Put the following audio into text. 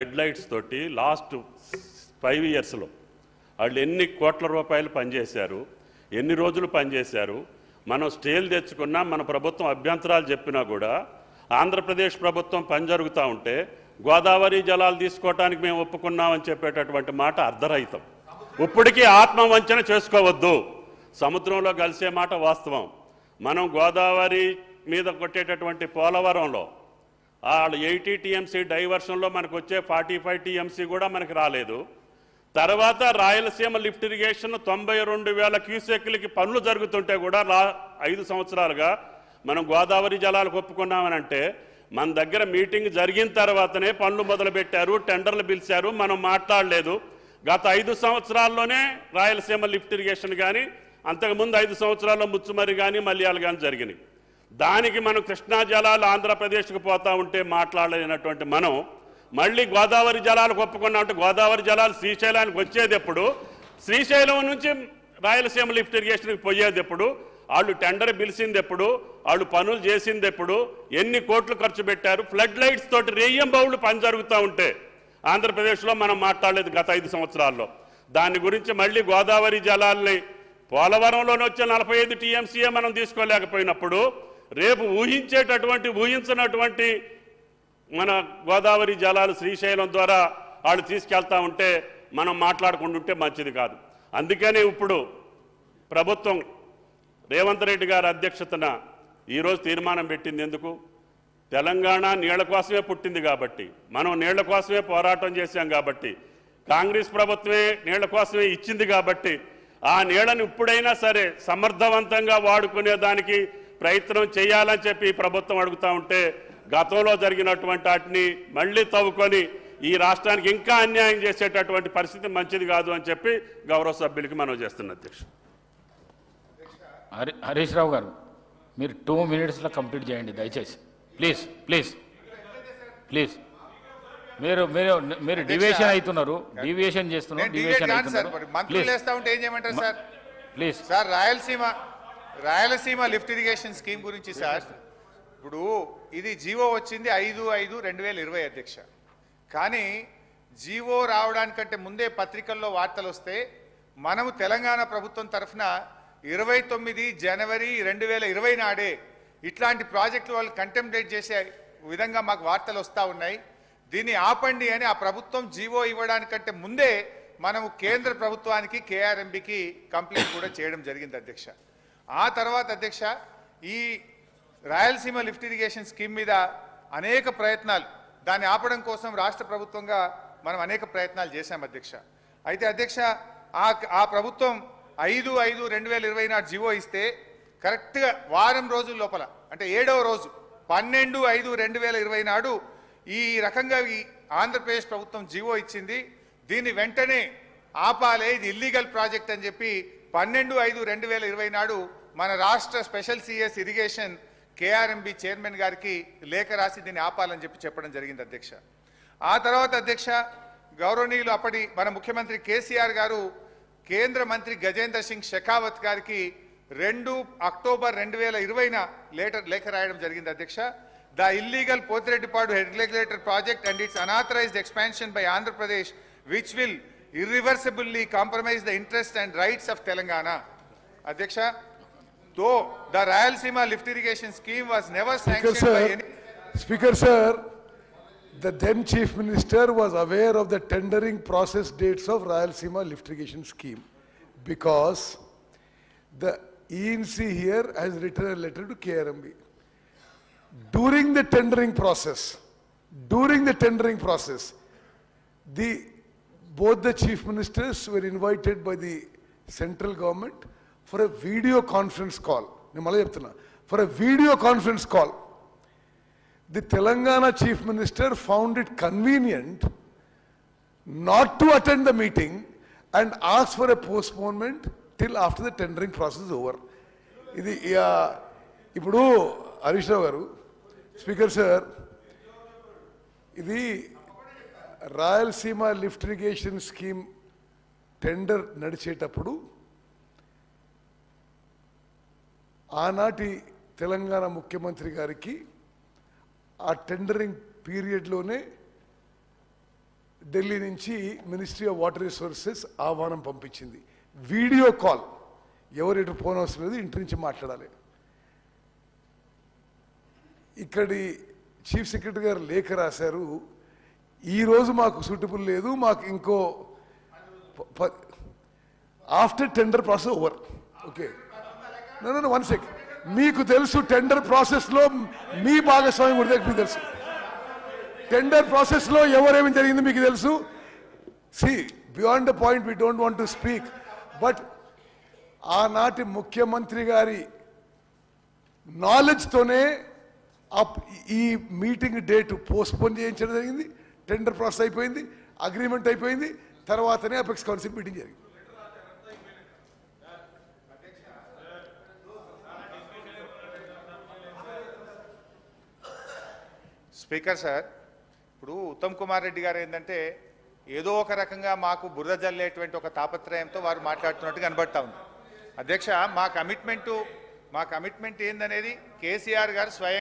Headlights తోటి last 5 ఇయర్స్లో వాళ్ళు ఎన్ని కోట్ల రూపాయలు పనిచేశారు, ఎన్ని రోజులు పనిచేశారు, మనం స్టేలు తెచ్చుకున్నా మన ప్రభుత్వం అభ్యంతరాలు చెప్పినా కూడా ఆంధ్రప్రదేశ్ ప్రభుత్వం పని జరుగుతూ ఉంటే గోదావరి జలాలు తీసుకోవటానికి మేము ఒప్పుకున్నామని చెప్పేటటువంటి మాట అర్ధరహితం. ఇప్పటికీ ఆత్మవంచన చేసుకోవద్దు. సముద్రంలో కలిసే మాట వాస్తవం. మనం గోదావరి మీద కొట్టేటటువంటి పోలవరంలో వాళ్ళు 80 టీఎంసీ డైవర్షన్లో మనకు వచ్చే 45 టీఎంసీ కూడా మనకు రాలేదు. తర్వాత రాయలసీమ లిఫ్ట్ ఇరిగేషన్ 92,000 క్యూసెక్లకి పనులు జరుగుతుంటే కూడా 5 సంవత్సరాలుగా మనం గోదావరి జలాలకు ఒప్పుకున్నామని అంటే మన దగ్గర మీటింగ్ జరిగిన తర్వాతనే పనులు మొదలుపెట్టారు, టెండర్లు పిలిచారు, మనం మాట్లాడలేదు. గత 5 సంవత్సరాల్లోనే రాయలసీమ లిఫ్ట్ ఇరిగేషన్ కానీ అంతకుముందు 5 సంవత్సరాల్లో ముచ్చుమరి కానీ మల్యాలు కానీ జరిగినాయి. దానికి మనం కృష్ణా జలాలు ఆంధ్రప్రదేశ్కి పోతా ఉంటే మాట్లాడలేనటువంటి మనం మళ్ళీ గోదావరి జలాలకు ఒప్పుకున్నా ఉంటే గోదావరి జలాలు శ్రీశైలానికి వచ్చేది ఎప్పుడు, శ్రీశైలం నుంచి రాయలసీమ లిఫ్ట్ ఇరిగేషన్కి పోయేది ఎప్పుడు, వాళ్ళు టెండర్ పిలిచింది ఎప్పుడు, వాళ్ళు పనులు చేసింది ఎప్పుడు, ఎన్ని కోట్లు ఖర్చు పెట్టారు, ఫ్లడ్ లైట్స్ తోటి రేయం బౌళ్ళు పని జరుగుతూ ఉంటే ఆంధ్రప్రదేశ్లో మనం మాట్లాడలేదు గత 5 సంవత్సరాల్లో. దాని గురించి మళ్ళీ గోదావరి జలాల్ని పోలవరంలోనే వచ్చే 45 టీఎంసీఏ మనం తీసుకోలేకపోయినప్పుడు రేపు ఊహించినటువంటి మన గోదావరి జలాలు శ్రీశైలం ద్వారా వాళ్ళు తీసుకెళ్తా ఉంటే మనం మాట్లాడుకుంటుంటే మంచిది కాదు. అందుకని ఇప్పుడు ప్రభుత్వం రేవంత్ రెడ్డి గారి అధ్యక్షతన ఈరోజు తీర్మానం పెట్టింది. ఎందుకు? తెలంగాణ నీళ్ల కోసమే పుట్టింది కాబట్టి, మనం నీళ్ల కోసమే పోరాటం చేశాం కాబట్టి, కాంగ్రెస్ ప్రభుత్వమే నీళ్ల కోసమే ఇచ్చింది కాబట్టి ఆ నీళ్లను ఇప్పుడైనా సరే సమర్థవంతంగా వాడుకునే దానికి ప్రయత్నం చేయాలని చెప్పి ప్రభుత్వం అడుగుతూ ఉంటే గతంలో జరిగినటువంటి వాటిని మళ్ళీ తవ్వుకొని ఈ రాష్ట్రానికి ఇంకా అన్యాయం చేసేటటువంటి పరిస్థితి మంచిది కాదు అని చెప్పి గౌరవ సభ్యులకి మనం చేస్తున్న అధ్యక్ష. హరీష్ రావు గారు, మీరు 2 minutesలో కంప్లీట్ చేయండి దయచేసి. Please please please. మీరు మీరు మీరు డివియేషన్ అవుతున్నారు, డివియేషన్ చేస్తున్నారు, డివియేషన్ అవుతున్నారు. Please sir, Rayalaseema lift irrigation scheme గురించి సార్, ఇప్పుడు ఇది జీవో వచ్చింది 5/5/2020 అధ్యక్ష. కానీ జీవో రావడానికంటే ముందే పత్రికల్లో వార్తలు వస్తే మనము తెలంగాణ ప్రభుత్వం తరఫున 29 జనవరి 2020 నాడే ఇట్లాంటి ప్రాజెక్టులు వాళ్ళు కంటెంప్లేట్ చేసే విధంగా మాకు వార్తలు వస్తూ ఉన్నాయి. దీన్ని ఆపండి అని ఆ ప్రభుత్వం జీవో ఇవ్వడానికంటే ముందే మనము కేంద్ర ప్రభుత్వానికి కేఆర్ఎంబికి కంప్లైంట్ కూడా చేయడం జరిగింది అధ్యక్ష. ఆ తర్వాత అధ్యక్ష, ఈ రాయలసీమ లిఫ్ట్ ఇరిగేషన్ స్కీమ్ మీద అనేక ప్రయత్నాలు, దాన్ని ఆపడం కోసం రాష్ట్ర ప్రభుత్వంగా మనం అనేక ప్రయత్నాలు చేశాం అధ్యక్ష. అయితే అధ్యక్ష, ఆ ప్రభుత్వం 5/5/2020 నాడు జీవో ఇస్తే కరెక్ట్గా వారం రోజుల లోపల, అంటే 7వ రోజు 12/5/2020 నాడు ఈ రకంగా ఈ ఆంధ్రప్రదేశ్ ప్రభుత్వం జీవో ఇచ్చింది. దీన్ని వెంటనే ఆపాలే, ఇది ఇల్లీగల్ ప్రాజెక్ట్ అని చెప్పి 12/5/2020 నాడు మన రాష్ట్ర special CS irrigation KRMB chairman గారికి లేఖ రాసి దీన్ని ఆపాలని చెప్పడం జరిగింది అధ్యక్ష. ఆ తర్వాత అధ్యక్ష, గౌరవనీయులు అప్పటి మన ముఖ్యమంత్రి కేసీఆర్ గారు కేంద్ర మంత్రి గజేంద్ర సింగ్ షెకావత్ గారికి 2 అక్టోబర్ 2020 లేఖ రాయడం జరిగింది అధ్యక్ష. The illegal Pothireddypadu head regulator project and it's unauthorized expansion by Andhra Pradesh which will irreversibly compromise the interests and rights of Telangana. Adhyaksha, though the Rayalaseema lift irrigation scheme was never sanctioned by any... Speaker sir, the then Chief Minister was aware of the tendering process dates of Rayalaseema lift irrigation scheme because the ENC here has written a letter to KRMB. During the tendering process, both the chief ministers were invited by the central government for a video conference call. For a video conference call. The Telangana chief minister found it convenient not to attend the meeting and asked for a postponement till after the tendering process is over. Ipudu Harish Rao garu, Speaker sir, ఇది Rayalaseema lift irrigation scheme tender నడిచేటప్పుడు ఆనాటి తెలంగాణ ముఖ్యమంత్రి గారికి ఆ tendering పీరియడ్లోనే Delhi నుంచి ministry of water resources ఆహ్వానం పంపించింది. Video call, ఎవరు ఎటు ఫోన్ అవసరం లేదు, ఇంటి నుంచి మాట్లాడాలి. ఇక్కడి చీఫ్ సెక్రటరీ గారు లేఖ రాశారు, ఈరోజు మాకు సూటబుల్ లేదు, మాకు ఇంకో after tender process over. Okay, నన్ను 1 సెకండ్. మీకు తెలుసు టెండర్ ప్రాసెస్లో మీ భాగస్వామ్యం కూడా మీకు తెలుసు. టెండర్ ప్రాసెస్లో ఎవరేమి జరిగింది మీకు తెలుసు. See beyond the point we don't want to speak, but ఆనాటి ముఖ్యమంత్రి గారి నాలెడ్జ్తోనే ఈ మీటింగ్ డేట్ పోస్ట్పోన్ చేయించడం జరిగింది. టెండర్ ప్రాసెస్ అయిపోయింది, అగ్రిమెంట్ అయిపోయింది, తర్వాతనే అపెక్స్ కౌన్సిల్ మీటింగ్ జరిగింది. స్పీకర్ సార్, ఇప్పుడు ఉత్తమ్ కుమార్ రెడ్డి గారు ఏంటంటే ఏదో ఒక రకంగా మాకు బురద జల్లేటువంటి ఒక తాపత్రయంతో వారు మాట్లాడుతున్నట్టు కనబడతా ఉంది. అధ్యక్ష, మా కమిట్మెంట్ ఏందనేది కేసీఆర్ గారు స్వయం